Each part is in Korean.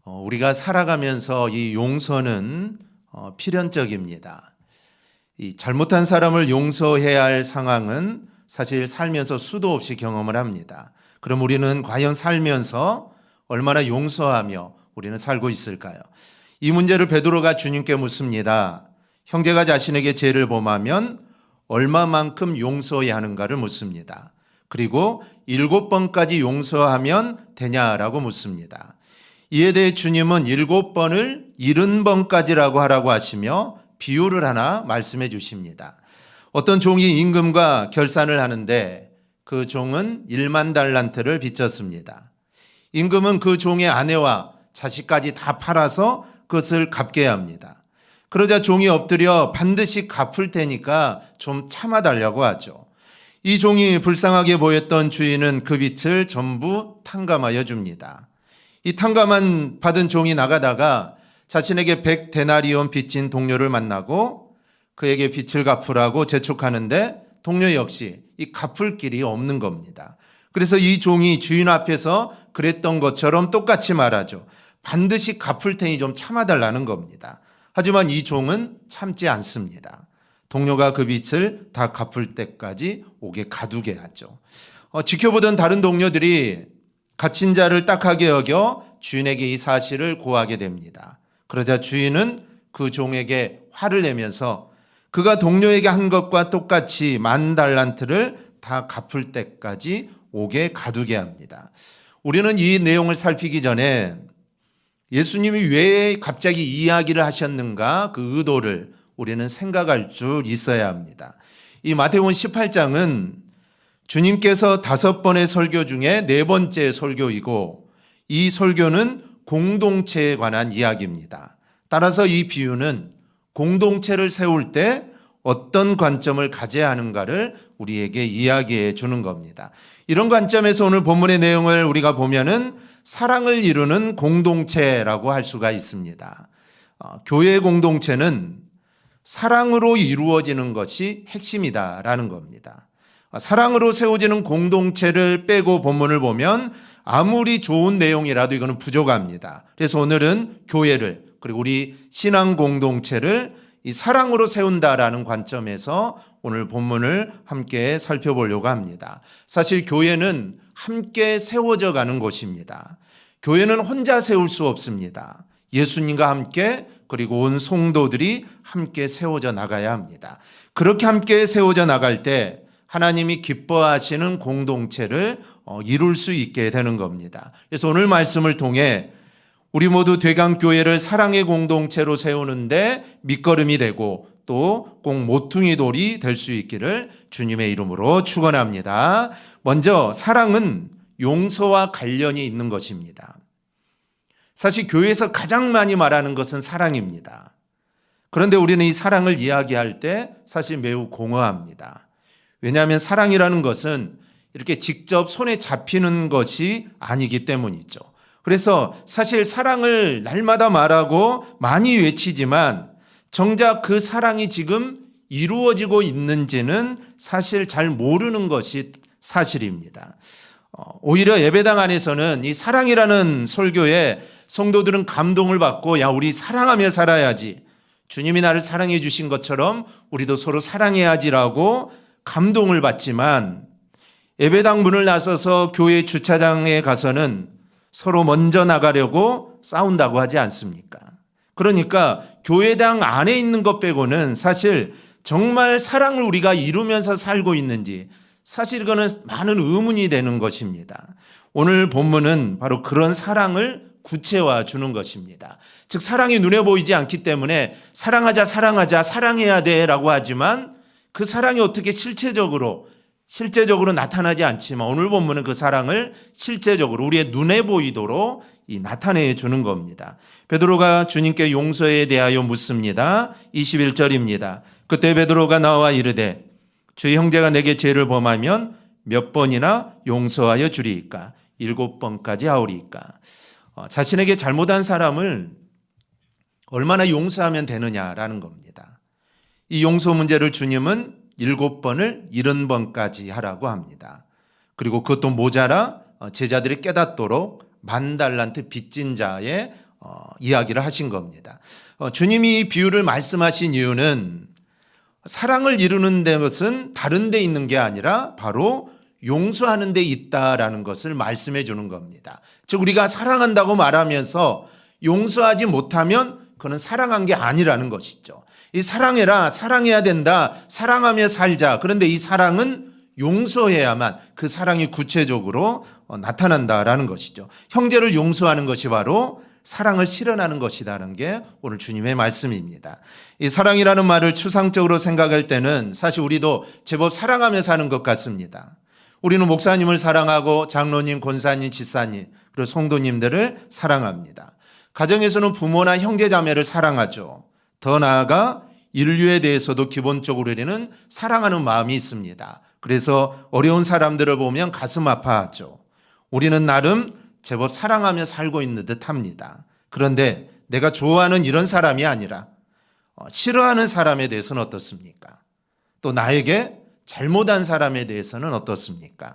우리가 살아가면서 이 용서는 필연적입니다. 이 잘못한 사람을 용서해야 할 상황은 사실 살면서 수도 없이 경험을 합니다. 그럼 우리는 과연 살면서 얼마나 용서하며 우리는 살고 있을까요? 이 문제를 베드로가 주님께 묻습니다. 형제가 자신에게 죄를 범하면 얼마만큼 용서해야 하는가를 묻습니다. 그리고 7번까지 용서하면 되냐라고 묻습니다. 이에 대해 주님은 7번을 70번까지라고 하라고 하시며 비유를 하나 말씀해 주십니다. 어떤 종이 임금과 결산을 하는데 그 종은 1만 달란트를 빚졌습니다. 임금은 그 종의 아내와 자식까지 다 팔아서 그것을 갚게 합니다. 그러자 종이 엎드려 반드시 갚을 테니까 좀 참아달라고 하죠. 이 종이 불쌍하게 보였던 주인은 그 빚을 전부 탕감하여 줍니다. 이 탕감한 받은 종이 나가다가 자신에게 100데나리온 빚진 동료를 만나고 그에게 빚을 갚으라고 재촉하는데 동료 역시 이 갚을 길이 없는 겁니다. 그래서 이 종이 주인 앞에서 그랬던 것처럼 똑같이 말하죠. 반드시 갚을 테니 좀 참아달라는 겁니다. 하지만 이 종은 참지 않습니다. 동료가 그 빚을 다 갚을 때까지 옥에 가두게 하죠. 지켜보던 다른 동료들이 갇힌 자를 딱하게 여겨 주인에게 이 사실을 고하게 됩니다. 그러자 주인은 그 종에게 화를 내면서 그가 동료에게 한 것과 똑같이 10,000달란트를 다 갚을 때까지 옥에 가두게 합니다. 우리는 이 내용을 살피기 전에 예수님이 왜 갑자기 이 이야기를 하셨는가 그 의도를 우리는 생각할 줄 있어야 합니다. 이 마태복음 18장은 주님께서 5번의 설교 중에 4번째 설교이고 이 설교는 공동체에 관한 이야기입니다. 따라서 이 비유는 공동체를 세울 때 어떤 관점을 가져야 하는가를 우리에게 이야기해 주는 겁니다. 이런 관점에서 오늘 본문의 내용을 우리가 보면은 사랑을 이루는 공동체라고 할 수가 있습니다. 교회 공동체는 사랑으로 이루어지는 것이 핵심이다라는 겁니다. 사랑으로 세워지는 공동체를 빼고 본문을 보면 아무리 좋은 내용이라도 이거는 부족합니다. 그래서 오늘은 교회를 그리고 우리 신앙 공동체를 이 사랑으로 세운다라는 관점에서 오늘 본문을 함께 살펴보려고 합니다. 사실 교회는 함께 세워져 가는 곳입니다. 교회는 혼자 세울 수 없습니다. 예수님과 함께 그리고 온 성도들이 함께 세워져 나가야 합니다. 그렇게 함께 세워져 나갈 때 하나님이 기뻐하시는 공동체를 이룰 수 있게 되는 겁니다. 그래서 오늘 말씀을 통해 우리 모두 대강교회를 사랑의 공동체로 세우는데 밑거름이 되고 또 꼭 모퉁이 돌이 될 수 있기를 주님의 이름으로 축원합니다. 먼저 사랑은 용서와 관련이 있는 것입니다. 사실 교회에서 가장 많이 말하는 것은 사랑입니다. 그런데 우리는 이 사랑을 이야기할 때 사실 매우 공허합니다. 왜냐하면 사랑이라는 것은 이렇게 직접 손에 잡히는 것이 아니기 때문이죠. 그래서 사실 사랑을 날마다 말하고 많이 외치지만 정작 그 사랑이 지금 이루어지고 있는지는 사실 잘 모르는 것이 사실입니다. 오히려 예배당 안에서는 이 사랑이라는 설교에 성도들은 감동을 받고 야 우리 사랑하며 살아야지 주님이 나를 사랑해 주신 것처럼 우리도 서로 사랑해야지라고 감동을 받지만 예배당 문을 나서서 교회 주차장에 가서는 서로 먼저 나가려고 싸운다고 하지 않습니까? 그러니까 교회당 안에 있는 것 빼고는 사실 정말 사랑을 우리가 이루면서 살고 있는지 사실 이거는 많은 의문이 되는 것입니다. 오늘 본문은 바로 그런 사랑을 구체화 주는 것입니다. 즉 사랑이 눈에 보이지 않기 때문에 사랑하자 사랑해야 돼라고 하지만 그 사랑이 어떻게 실제적으로 나타나지 않지만 오늘 본문은 그 사랑을 실제적으로 우리의 눈에 보이도록 나타내 주는 겁니다. 베드로가 주님께 용서에 대하여 묻습니다. 21절입니다. 그때 베드로가 나와 이르되 주의 형제가 내게 죄를 범하면 몇 번이나 용서하여 주리이까? 7번까지 하오리이까? 자신에게 잘못한 사람을 얼마나 용서하면 되느냐라는 겁니다. 이 용서 문제를 주님은 7번을 70번까지 하라고 합니다. 그리고 그것도 모자라 제자들이 깨닫도록 10,000달란트 빚진 자의 이야기를 하신 겁니다. 주님이 이 비유를 말씀하신 이유는 사랑을 이루는 것은 다른 데 있는 게 아니라 바로 용서하는 데 있다라는 것을 말씀해 주는 겁니다. 즉 우리가 사랑한다고 말하면서 용서하지 못하면 그건 사랑한 게 아니라는 것이죠. 이 사랑해라, 사랑해야 된다, 사랑하며 살자. 그런데 이 사랑은 용서해야만 그 사랑이 구체적으로 나타난다라는 것이죠. 형제를 용서하는 것이 바로 사랑을 실현하는 것이라는 게 오늘 주님의 말씀입니다. 이 사랑이라는 말을 추상적으로 생각할 때는 사실 우리도 제법 사랑하며 사는 것 같습니다. 우리는 목사님을 사랑하고 장로님, 권사님, 지사님, 그리고 성도님들을 사랑합니다. 가정에서는 부모나 형제자매를 사랑하죠. 더 나아가 인류에 대해서도 기본적으로 우리는 사랑하는 마음이 있습니다. 그래서 어려운 사람들을 보면 가슴 아파하죠. 우리는 나름 제법 사랑하며 살고 있는 듯 합니다. 그런데 내가 좋아하는 이런 사람이 아니라 싫어하는 사람에 대해서는 어떻습니까? 또 나에게 잘못한 사람에 대해서는 어떻습니까?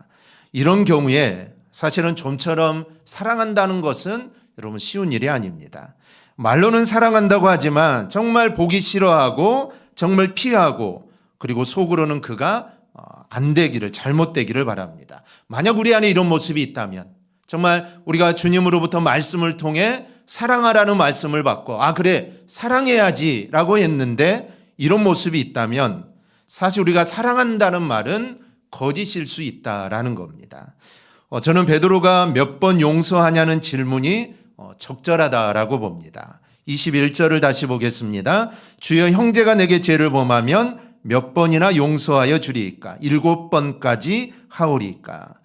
이런 경우에 사실은 좀처럼 사랑한다는 것은 여러분 쉬운 일이 아닙니다. 말로는 사랑한다고 하지만 정말 보기 싫어하고 정말 피하고 그리고 속으로는 그가 안 되기를, 잘못되기를 바랍니다. 만약 우리 안에 이런 모습이 있다면 정말 우리가 주님으로부터 말씀을 통해 사랑하라는 말씀을 받고 그래 사랑해야지 라고 했는데 이런 모습이 있다면 사실 우리가 사랑한다는 말은 거짓일 수 있다라는 겁니다. 저는 베드로가 몇 번 용서하냐는 질문이 적절하다라고 봅니다. 21절을 다시 보겠습니다. 주여 형제가 내게 죄를 범하면 몇 번이나 용서하여 주리이까? 7번까지 하오리이까?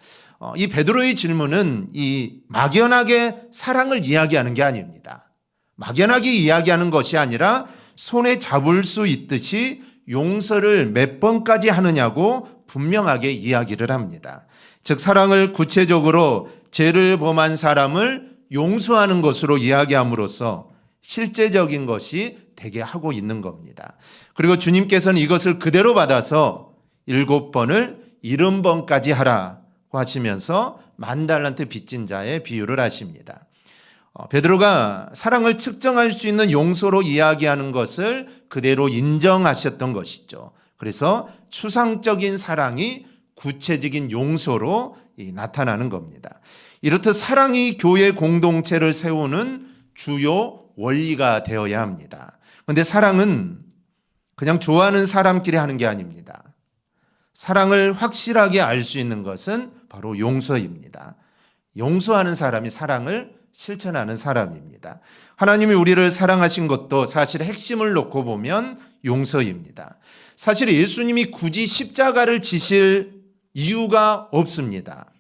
이 베드로의 질문은 이 막연하게 사랑을 이야기하는 게 아닙니다. 막연하게 이야기하는 것이 아니라 손에 잡을 수 있듯이 용서를 몇 번까지 하느냐고 분명하게 이야기를 합니다. 즉 사랑을 구체적으로 죄를 범한 사람을 용서하는 것으로 이야기함으로써 실제적인 것이 되게 하고 있는 겁니다. 그리고 주님께서는 이것을 그대로 받아서 7번을 70번까지 하라고 하시면서 10,000달란트 빚진 자의 비유를 하십니다. 베드로가 사랑을 측정할 수 있는 용서로 이야기하는 것을 그대로 인정하셨던 것이죠. 그래서 추상적인 사랑이 구체적인 용서로 나타나는 겁니다. 이렇듯 사랑이 교회 공동체를 세우는 주요 원리가 되어야 합니다. 그런데 사랑은 그냥 좋아하는 사람끼리 하는 게 아닙니다. 사랑을 확실하게 알 수 있는 것은 바로 용서입니다. 용서하는 사람이 사랑을 실천하는 사람입니다. 하나님이 우리를 사랑하신 것도 사실 핵심을 놓고 보면 용서입니다. 사실 예수님이 굳이 십자가를 지실 이유가 없습니다.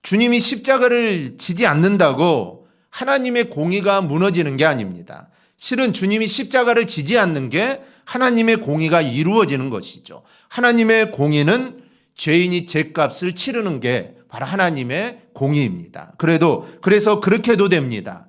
주님이 십자가를 지지 않는다고 하나님의 공의가 무너지는 게 아닙니다. 실은 주님이 십자가를 지지 않는 게 하나님의 공의가 이루어지는 것이죠. 하나님의 공의는 죄인이 죄값을 치르는 게 바로 하나님의 공의입니다. 그래서 그렇게 해도 됩니다.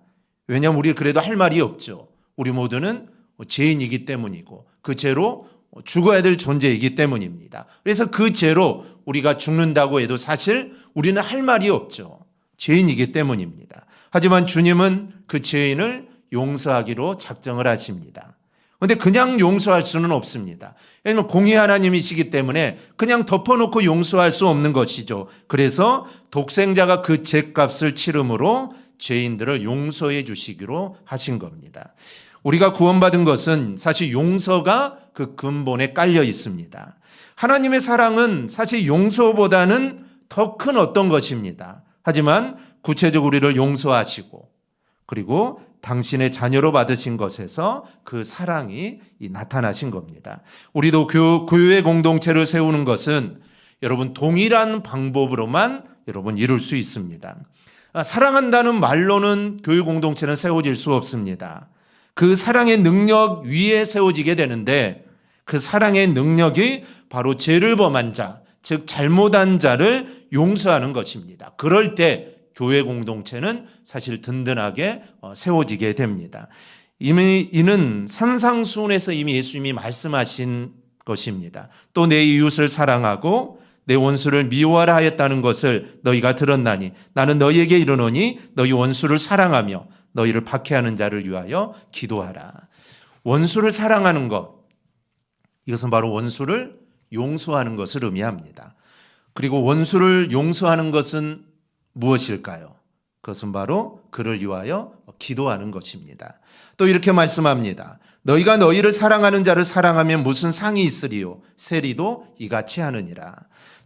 왜냐하면 우리 그래도 할 말이 없죠. 우리 모두는 죄인이기 때문이고 그 죄로 죽어야 될 존재이기 때문입니다. 그래서 그 죄로 우리가 죽는다고 해도 사실 우리는 할 말이 없죠. 죄인이기 때문입니다. 하지만 주님은 그 죄인을 용서하기로 작정을 하십니다. 그런데 그냥 용서할 수는 없습니다. 왜냐하면 공의 하나님이시기 때문에 그냥 덮어놓고 용서할 수 없는 것이죠. 그래서 독생자가 그 죄값을 치름으로 죄인들을 용서해 주시기로 하신 겁니다. 우리가 구원받은 것은 사실 용서가 그 근본에 깔려 있습니다. 하나님의 사랑은 사실 용서보다는 더 큰 어떤 것입니다. 하지만 구체적으로 우리를 용서하시고 그리고 당신의 자녀로 받으신 것에서 그 사랑이 나타나신 겁니다. 우리도 교회 공동체를 세우는 것은 여러분 동일한 방법으로만 여러분 이룰 수 있습니다. 사랑한다는 말로는 교회 공동체는 세워질 수 없습니다. 그 사랑의 능력 위에 세워지게 되는데 그 사랑의 능력이 바로 죄를 범한 자, 즉 잘못한 자를 용서하는 것입니다. 그럴 때 교회 공동체는 사실 든든하게 세워지게 됩니다. 이는 산상수훈에서 이미 예수님이 말씀하신 것입니다. 또 내 이웃을 사랑하고 내 원수를 미워하라 하였다는 것을 너희가 들었나니 나는 너희에게 이르노니 너희 원수를 사랑하며 너희를 박해하는 자를 위하여 기도하라. 원수를 사랑하는 것, 이것은 바로 원수를 용서하는 것을 의미합니다. 그리고 원수를 용서하는 것은 무엇일까요? 그것은 바로 그를 위하여 기도하는 것입니다. 또 이렇게 말씀합니다. 너희가 너희를 사랑하는 자를 사랑하면 무슨 상이 있으리요? 세리도 이같이 하느니라.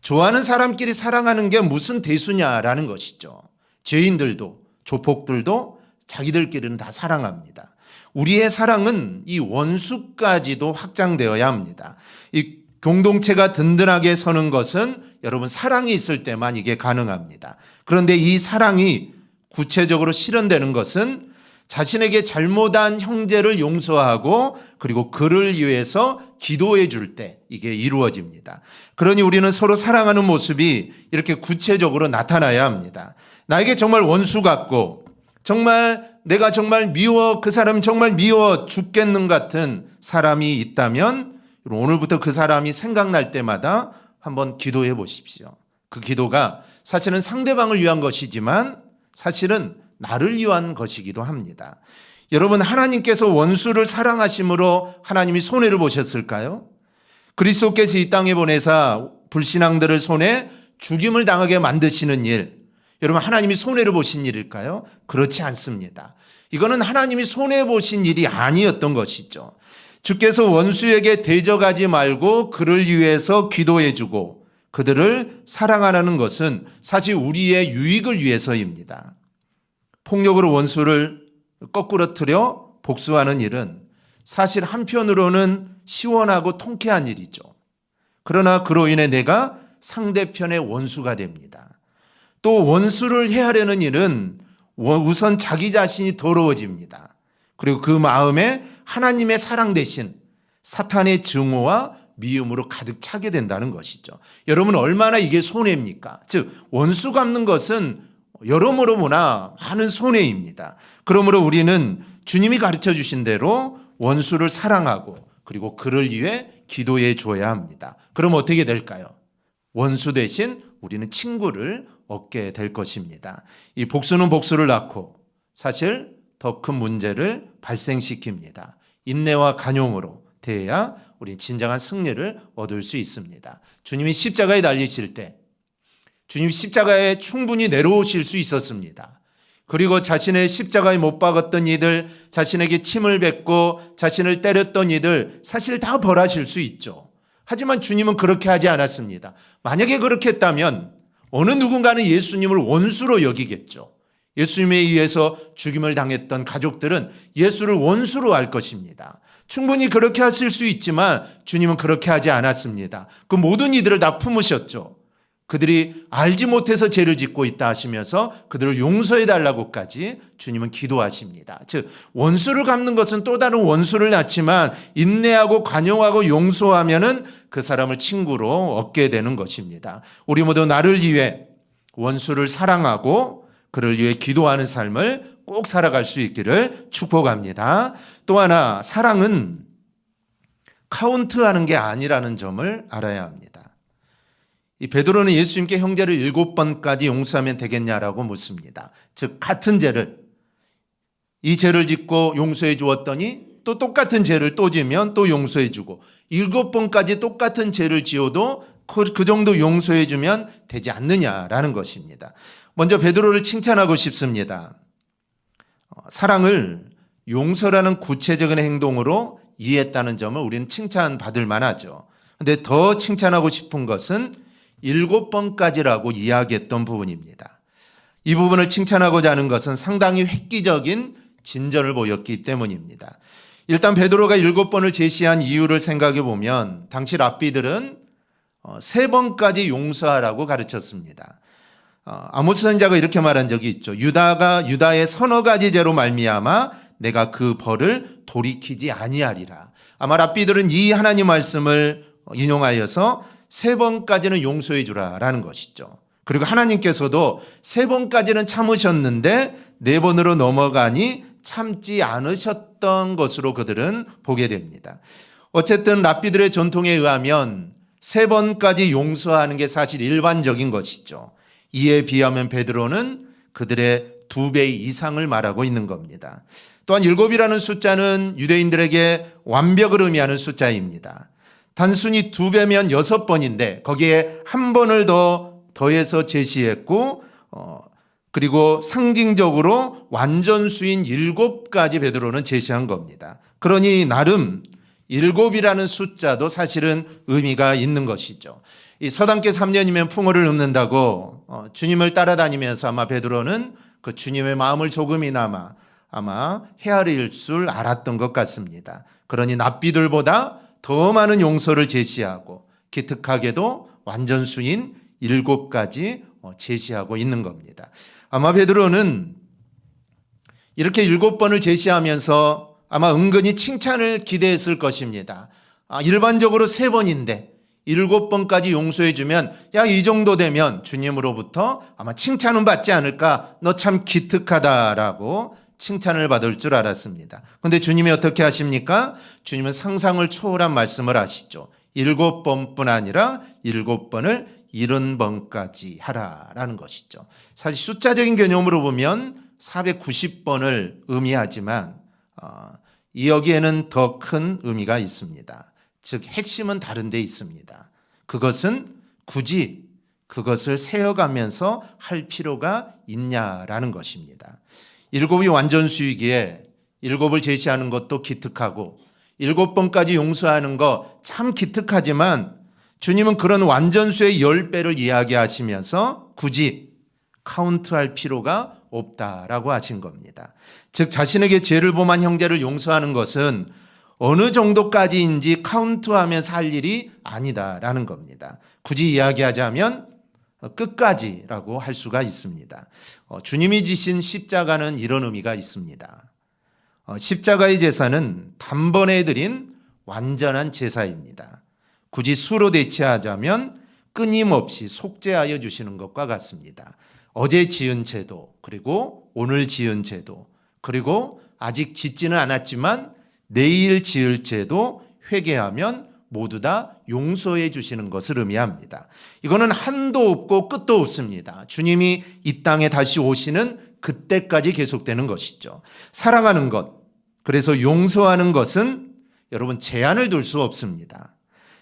좋아하는 사람끼리 사랑하는 게 무슨 대수냐라는 것이죠. 죄인들도 조폭들도 자기들끼리는 다 사랑합니다. 우리의 사랑은 이 원수까지도 확장되어야 합니다. 이 공동체가 든든하게 서는 것은 여러분 사랑이 있을 때만 이게 가능합니다. 그런데 이 사랑이 구체적으로 실현되는 것은 자신에게 잘못한 형제를 용서하고 그리고 그를 위해서 기도해 줄 때 이게 이루어집니다. 그러니 우리는 서로 사랑하는 모습이 이렇게 구체적으로 나타나야 합니다. 나에게 정말 원수 같고 정말 내가 정말 미워, 그 사람이 정말 미워 죽겠는 같은 사람이 있다면 오늘부터 그 사람이 생각날 때마다 한번 기도해 보십시오. 그 기도가 사실은 상대방을 위한 것이지만 사실은 나를 위한 것이기도 합니다. 여러분, 하나님께서 원수를 사랑하심으로 하나님이 손해를 보셨을까요? 그리스도께서 이 땅에 보내사 불신앙들을 손에 죽임을 당하게 만드시는 일, 여러분 하나님이 손해를 보신 일일까요? 그렇지 않습니다. 이거는 하나님이 손해 보신 일이 아니었던 것이죠. 주께서 원수에게 대적하지 말고 그를 위해서 기도해주고 그들을 사랑하라는 것은 사실 우리의 유익을 위해서입니다. 폭력으로 원수를 거꾸러뜨려 복수하는 일은 사실 한편으로는 시원하고 통쾌한 일이죠. 그러나 그로 인해 내가 상대편의 원수가 됩니다. 또 원수를 해하려는 일은 우선 자기 자신이 더러워집니다. 그리고 그 마음에 하나님의 사랑 대신 사탄의 증오와 미움으로 가득 차게 된다는 것이죠. 여러분 얼마나 이게 손해입니까? 즉 원수 갚는 것은 여러모로 보나 많은 손해입니다. 그러므로 우리는 주님이 가르쳐 주신 대로 원수를 사랑하고 그리고 그를 위해 기도해 줘야 합니다. 그럼 어떻게 될까요? 원수 대신 우리는 친구를 얻게 될 것입니다. 이 복수는 복수를 낳고 사실 더 큰 문제를 발생시킵니다. 인내와 간용으로 대해야 우리 진정한 승리를 얻을 수 있습니다. 주님이 십자가에 달리실 때 주님 십자가에 충분히 내려오실 수 있었습니다. 그리고 자신의 십자가에 못 박았던 이들, 자신에게 침을 뱉고 자신을 때렸던 이들 사실 다 벌하실 수 있죠. 하지만 주님은 그렇게 하지 않았습니다. 만약에 그렇게 했다면 어느 누군가는 예수님을 원수로 여기겠죠. 예수님에 의해서 죽임을 당했던 가족들은 예수를 원수로 알 것입니다. 충분히 그렇게 하실 수 있지만 주님은 그렇게 하지 않았습니다. 그 모든 이들을 다 품으셨죠. 그들이 알지 못해서 죄를 짓고 있다 하시면서 그들을 용서해 달라고까지 주님은 기도하십니다. 즉 원수를 갚는 것은 또 다른 원수를 낳지만 인내하고 관용하고 용서하면은 그 사람을 친구로 얻게 되는 것입니다. 우리 모두 나를 위해 원수를 사랑하고 그를 위해 기도하는 삶을 꼭 살아갈 수 있기를 축복합니다. 또 하나, 사랑은 카운트하는 게 아니라는 점을 알아야 합니다. 이 베드로는 예수님께 형제를 7번까지 용서하면 되겠냐라고 묻습니다. 즉 같은 죄를 이 죄를 짓고 용서해 주었더니 또 똑같은 죄를 또 지면 또 용서해 주고 7번까지 똑같은 죄를 지어도 그 정도 용서해 주면 되지 않느냐라는 것입니다. 먼저 베드로를 칭찬하고 싶습니다. 사랑을 용서라는 구체적인 행동으로 이해했다는 점을 우리는 칭찬받을 만하죠. 그런데 더 칭찬하고 싶은 것은 7번까지라고 이야기했던 부분입니다. 이 부분을 칭찬하고자 하는 것은 상당히 획기적인 진전을 보였기 때문입니다. 일단 베드로가 7번을 제시한 이유를 생각해 보면 당시 랍비들은 3번까지 용서하라고 가르쳤습니다. 아모스 선지자가 이렇게 말한 적이 있죠. 유다의 서너 가지 죄로 말미암아 내가 그 벌을 돌이키지 아니하리라. 아마 랍비들은 이 하나님 말씀을 인용하여서 3번까지는 용서해 주라라는 것이죠. 그리고 하나님께서도 3번까지는 참으셨는데 4번으로 넘어가니 참지 않으셨던 것으로 그들은 보게 됩니다. 어쨌든 랍비들의 전통에 의하면 3번까지 용서하는 게 사실 일반적인 것이죠. 이에 비하면 베드로는 그들의 2배 이상을 말하고 있는 겁니다. 또한 7이라는 숫자는 유대인들에게 완벽을 의미하는 숫자입니다. 단순히 2배면 6번인데 거기에 1번을 더해서 제시했고 그리고 상징적으로 완전수인 7가지 베드로는 제시한 겁니다. 그러니 나름 7이라는 숫자도 사실은 의미가 있는 것이죠. 이 서당계 3년이면 풍어를 읊는다고 주님을 따라다니면서 아마 베드로는 그 주님의 마음을 조금이나마 아마 헤아릴 줄 알았던 것 같습니다. 그러니 납비들보다 더 많은 용서를 제시하고 기특하게도 완전수인 7가지 제시하고 있는 겁니다. 아마 베드로는 이렇게 7번을 제시하면서 아마 은근히 칭찬을 기대했을 것입니다. 일반적으로 3번인데 7번까지 용서해주면 야, 이 정도 되면 주님으로부터 아마 칭찬은 받지 않을까? 너 참 기특하다라고 칭찬을 받을 줄 알았습니다. 그런데 주님이 어떻게 하십니까? 주님은 상상을 초월한 말씀을 하시죠. 7번뿐 아니라 7번을 70번까지 하라라는 것이죠. 사실 숫자적인 개념으로 보면 490번을 의미하지만 여기에는 더 큰 의미가 있습니다. 즉 핵심은 다른 데 있습니다. 그것은 굳이 그것을 세어가면서 할 필요가 있냐라는 것입니다. 7이 완전수이기에 7을 제시하는 것도 기특하고 7번까지 용서하는 거 참 기특하지만 주님은 그런 완전수의 10배를 이야기하시면서 굳이 카운트할 필요가 없다라고 하신 겁니다. 즉 자신에게 죄를 범한 형제를 용서하는 것은 어느 정도까지인지 카운트하면서 할 일이 아니다라는 겁니다. 굳이 이야기하자면 끝까지라고 할 수가 있습니다. 주님이 지신 십자가는 이런 의미가 있습니다. 십자가의 제사는 단번에 드린 완전한 제사입니다. 굳이 수로 대체하자면 끊임없이 속죄하여 주시는 것과 같습니다. 어제 지은 죄도 그리고 오늘 지은 죄도 그리고 아직 짓지는 않았지만 내일 지을 죄도 회개하면 모두 다 용서해 주시는 것을 의미합니다. 이거는 한도 없고 끝도 없습니다. 주님이 이 땅에 다시 오시는 그때까지 계속되는 것이죠. 사랑하는 것, 그래서 용서하는 것은 여러분 제한을 둘 수 없습니다.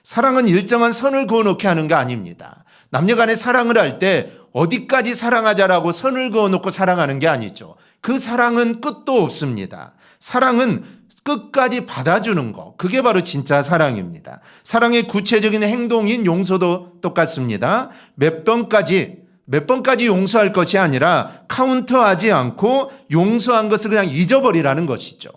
사랑은 일정한 선을 그어놓게 하는 게 아닙니다. 남녀간의 사랑을 할 때 어디까지 사랑하자라고 선을 그어놓고 사랑하는 게 아니죠. 그 사랑은 끝도 없습니다. 사랑은 끝까지 받아주는 거, 그게 바로 진짜 사랑입니다. 사랑의 구체적인 행동인 용서도 똑같습니다. 몇 번까지 용서할 것이 아니라 카운터하지 않고 용서한 것을 그냥 잊어버리라는 것이죠.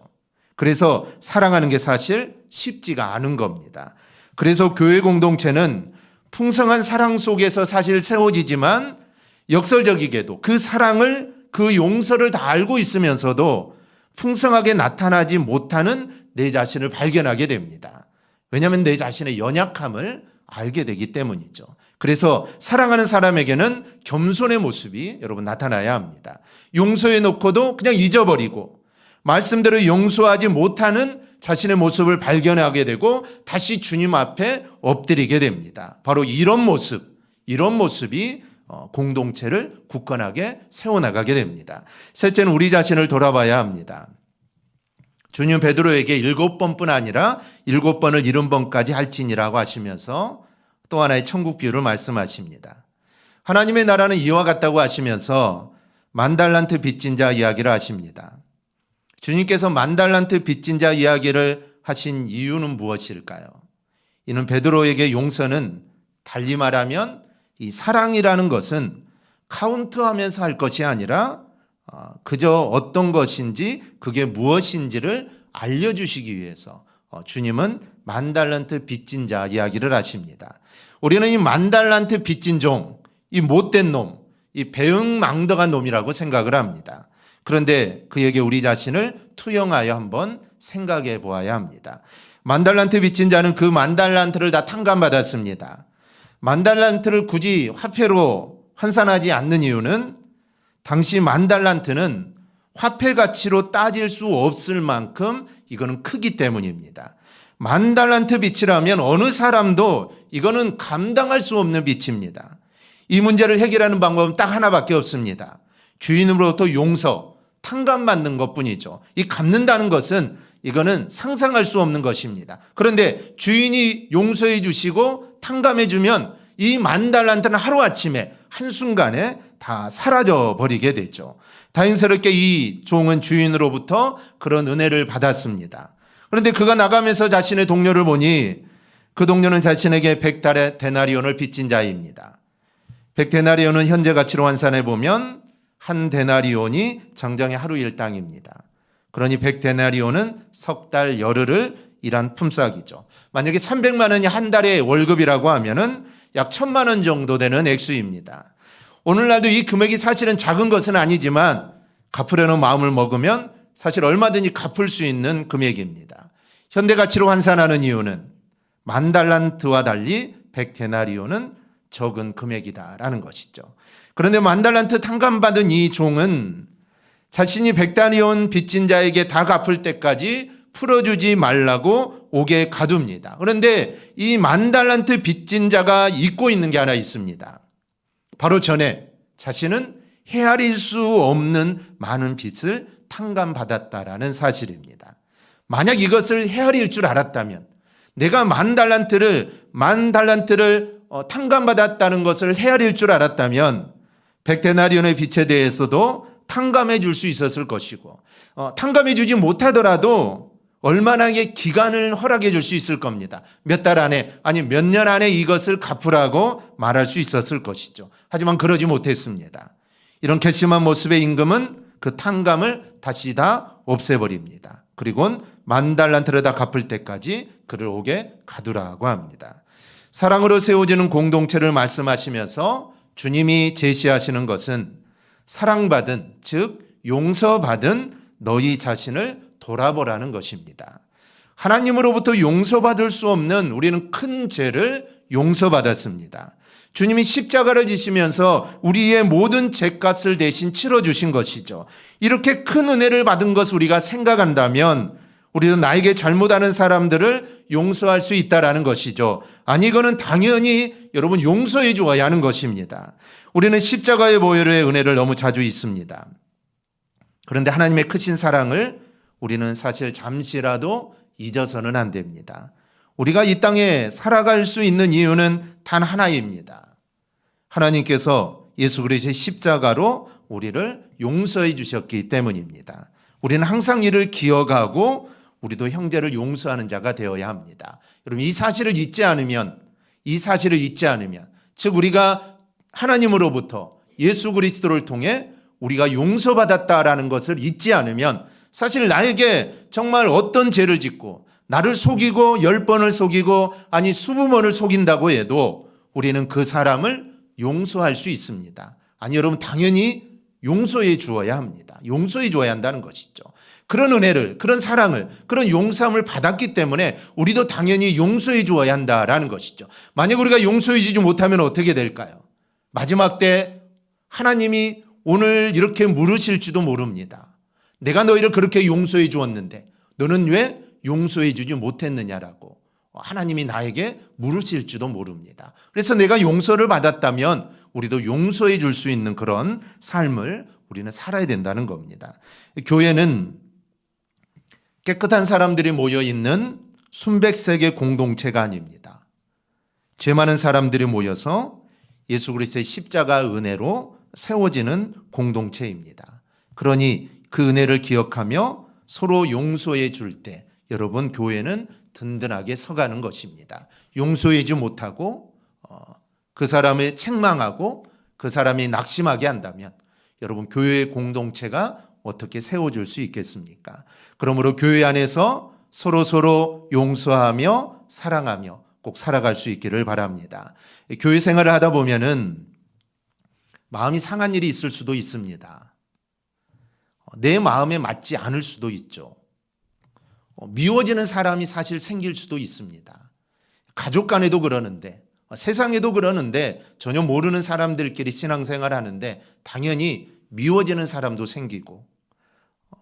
그래서 사랑하는 게 사실 쉽지가 않은 겁니다. 그래서 교회 공동체는 풍성한 사랑 속에서 사실 세워지지만 역설적이게도 그 사랑을, 그 용서를 다 알고 있으면서도 풍성하게 나타나지 못하는 내 자신을 발견하게 됩니다. 왜냐하면 내 자신의 연약함을 알게 되기 때문이죠. 그래서 사랑하는 사람에게는 겸손의 모습이 여러분 나타나야 합니다. 용서해 놓고도 그냥 잊어버리고 말씀대로 용서하지 못하는 자신의 모습을 발견하게 되고 다시 주님 앞에 엎드리게 됩니다. 바로 이런 모습이 공동체를 굳건하게 세워나가게 됩니다. 셋째는 우리 자신을 돌아봐야 합니다. 주님 베드로에게 7번뿐 아니라 7번을 70번까지 할지니라고 하시면서 또 하나의 천국 비유를 말씀하십니다. 하나님의 나라는 이와 같다고 하시면서 10,000달란트 빚진 자 이야기를 하십니다. 주님께서 10,000달란트 빚진 자 이야기를 하신 이유는 무엇일까요? 이는 베드로에게 용서는 달리 말하면 이 사랑이라는 것은 카운트하면서 할 것이 아니라 그저 어떤 것인지 그게 무엇인지를 알려주시기 위해서 주님은 10,000달란트 빚진 자 이야기를 하십니다. 우리는 이 10,000달란트 빚진 종, 이 못된 놈, 이 배응망덕한 놈이라고 생각을 합니다. 그런데 그에게 우리 자신을 투영하여 한번 생각해 보아야 합니다. 10,000달란트 빚진 자는 그 10,000달란트를 다 탕감받았습니다. 10,000달란트를 굳이 화폐로 환산하지 않는 이유는 당시 10,000달란트는 화폐 가치로 따질 수 없을 만큼 이거는 크기 때문입니다. 10,000달란트 빚이라면 어느 사람도 이거는 감당할 수 없는 빚입니다. 이 문제를 해결하는 방법은 딱 하나밖에 없습니다. 주인으로부터 용서, 탕감받는 것뿐이죠. 이 갚는다는 것은 이거는 상상할 수 없는 것입니다. 그런데 주인이 용서해 주시고 탕감해 주면 이 10,000달란트는 하루아침에 한순간에 다 사라져 버리게 되죠. 다행스럽게 이 종은 주인으로부터 그런 은혜를 받았습니다. 그런데 그가 나가면서 자신의 동료를 보니 그 동료는 자신에게 100데나리온을 빚진 자입니다. 100데나리온은 현재 가치로 환산해 보면 한 데나리온이 정정의 하루 일당입니다. 그러니 100데나리온은 석 달 열흘을 일한 품삯이죠. 만약에 300만 원이 한 달의 월급이라고 하면은 약 1,000만 원 정도 되는 액수입니다. 오늘날도 이 금액이 사실은 작은 것은 아니지만 갚으려는 마음을 먹으면 사실 얼마든지 갚을 수 있는 금액입니다. 현대 가치로 환산하는 이유는 10,000달란트와 달리 100데나리온은 적은 금액이다라는 것이죠. 그런데 10,000달란트 탕감받은 이 종은 자신이 100데나리온 빚진 자에게 다 갚을 때까지 풀어주지 말라고 옥에 가둡니다. 그런데 이 10,000달란트 빚진 자가 잊고 있는 게 하나 있습니다. 바로 전에 자신은 헤아릴 수 없는 많은 빚을 탕감받았다라는 사실입니다. 만약 이것을 헤아릴 줄 알았다면, 내가 10,000달란트를 탕감받았다는 것을 헤아릴 줄 알았다면 100데나리온의 빚에 대해서도 탕감해 줄 수 있었을 것이고, 탕감해 주지 못하더라도 얼마나의 기간을 허락해 줄 수 있을 겁니다. 몇 달 안에, 아니 몇 년 안에 이것을 갚으라고 말할 수 있었을 것이죠. 하지만 그러지 못했습니다. 이런 괘씸한 모습의 임금은 그 탕감을 다시 다 없애버립니다. 그리고는 10,000달란트를 다 갚을 때까지 그를 옥에 가두라고 합니다. 사랑으로 세워지는 공동체를 말씀하시면서 주님이 제시하시는 것은 사랑받은, 즉 용서받은 너희 자신을 돌아보라는 것입니다. 하나님으로부터 용서받을 수 없는 우리는 큰 죄를 용서받았습니다. 주님이 십자가를 지시면서 우리의 모든 죄값을 대신 치러주신 것이죠. 이렇게 큰 은혜를 받은 것을 우리가 생각한다면 우리도 나에게 잘못하는 사람들을 용서할 수 있다라는 것이죠. 아니, 이거는 당연히 여러분 용서해 주어야 하는 것입니다. 우리는 십자가의 보혈의 은혜를 너무 자주 잊습니다. 그런데 하나님의 크신 사랑을 우리는 사실 잠시라도 잊어서는 안 됩니다. 우리가 이 땅에 살아갈 수 있는 이유는 단 하나입니다. 하나님께서 예수 그리스도의 십자가로 우리를 용서해 주셨기 때문입니다. 우리는 항상 이를 기억하고 우리도 형제를 용서하는 자가 되어야 합니다. 여러분, 이 사실을 잊지 않으면, 즉 우리가 하나님으로부터 예수 그리스도를 통해 우리가 용서받았다라는 것을 잊지 않으면 사실 나에게 정말 어떤 죄를 짓고 나를 속이고 10번을 속이고 아니 20번을 속인다고 해도 우리는 그 사람을 용서할 수 있습니다. 아니 여러분, 당연히 용서해 주어야 합니다. 용서해 주어야 한다는 것이죠. 그런 은혜를, 그런 사랑을, 그런 용서함을 받았기 때문에 우리도 당연히 용서해 주어야 한다라는 것이죠. 만약 우리가 용서해 주지 못하면 어떻게 될까요? 마지막 때 하나님이 오늘 이렇게 물으실지도 모릅니다. 내가 너희를 그렇게 용서해 주었는데 너는 왜 용서해 주지 못했느냐라고 하나님이 나에게 물으실지도 모릅니다. 그래서 내가 용서를 받았다면 우리도 용서해 줄 수 있는 그런 삶을 우리는 살아야 된다는 겁니다. 교회는 깨끗한 사람들이 모여있는 순백색의 공동체가 아닙니다. 죄 많은 사람들이 모여서 예수 그리스도의 십자가 은혜로 세워지는 공동체입니다. 그러니 그 은혜를 기억하며 서로 용서해 줄 때 여러분, 교회는 든든하게 서가는 것입니다. 용서하지 못하고 그 사람을 책망하고 그 사람이 낙심하게 한다면 여러분, 교회의 공동체가 어떻게 세워질 수 있겠습니까? 그러므로 교회 안에서 서로 용서하며 사랑하며 꼭 살아갈 수 있기를 바랍니다. 교회 생활을 하다 보면은 마음이 상한 일이 있을 수도 있습니다. 내 마음에 맞지 않을 수도 있죠. 미워지는 사람이 사실 생길 수도 있습니다. 가족 간에도 그러는데, 세상에도 그러는데, 전혀 모르는 사람들끼리 신앙생활 하는데 당연히 미워지는 사람도 생기고,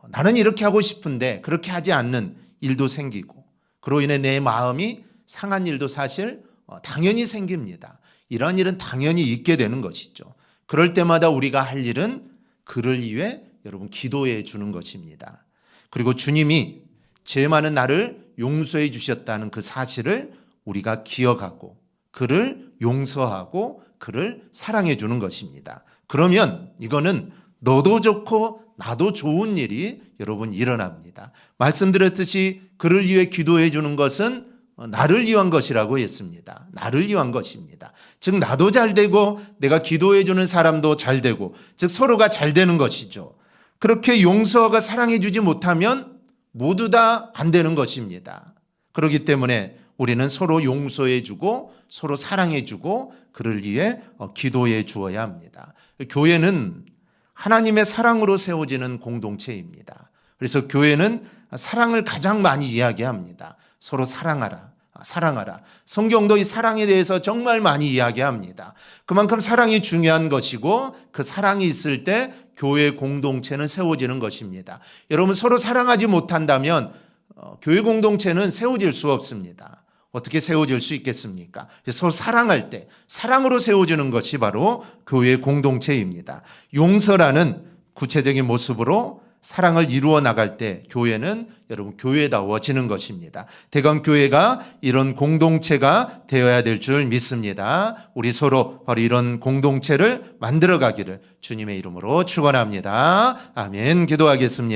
나는 이렇게 하고 싶은데 그렇게 하지 않는 일도 생기고, 그로 인해 내 마음이 상한 일도 사실 당연히 생깁니다. 이런 일은 당연히 있게 되는 것이죠. 그럴 때마다 우리가 할 일은 그를 위해 여러분 기도해 주는 것입니다. 그리고 주님이 죄 많은 나를 용서해 주셨다는 그 사실을 우리가 기억하고 그를 용서하고 그를 사랑해 주는 것입니다. 그러면 이거는 너도 좋고 나도 좋은 일이 여러분 일어납니다. 말씀드렸듯이 그를 위해 기도해 주는 것은 나를 위한 것이라고 했습니다. 나를 위한 것입니다. 즉 나도 잘 되고 내가 기도해 주는 사람도 잘 되고 즉 서로가 잘 되는 것이죠. 그렇게 용서가 사랑해 주지 못하면 모두 다 안 되는 것입니다. 그렇기 때문에 우리는 서로 용서해 주고 서로 사랑해 주고 그를 위해 기도해 주어야 합니다. 교회는 하나님의 사랑으로 세워지는 공동체입니다. 그래서 교회는 사랑을 가장 많이 이야기합니다. 서로 사랑하라. 사랑하라. 성경도 이 사랑에 대해서 정말 많이 이야기합니다. 그만큼 사랑이 중요한 것이고 그 사랑이 있을 때 교회 공동체는 세워지는 것입니다. 여러분 서로 사랑하지 못한다면 교회 공동체는 세워질 수 없습니다. 어떻게 세워질 수 있겠습니까? 서로 사랑할 때 사랑으로 세워지는 것이 바로 교회 공동체입니다. 용서라는 구체적인 모습으로 사랑을 이루어 나갈 때 교회는 여러분 교회다워지는 것입니다. 대강교회가 이런 공동체가 되어야 될 줄 믿습니다. 우리 서로 바로 이런 공동체를 만들어 가기를 주님의 이름으로 축원합니다. 아멘. 기도하겠습니다.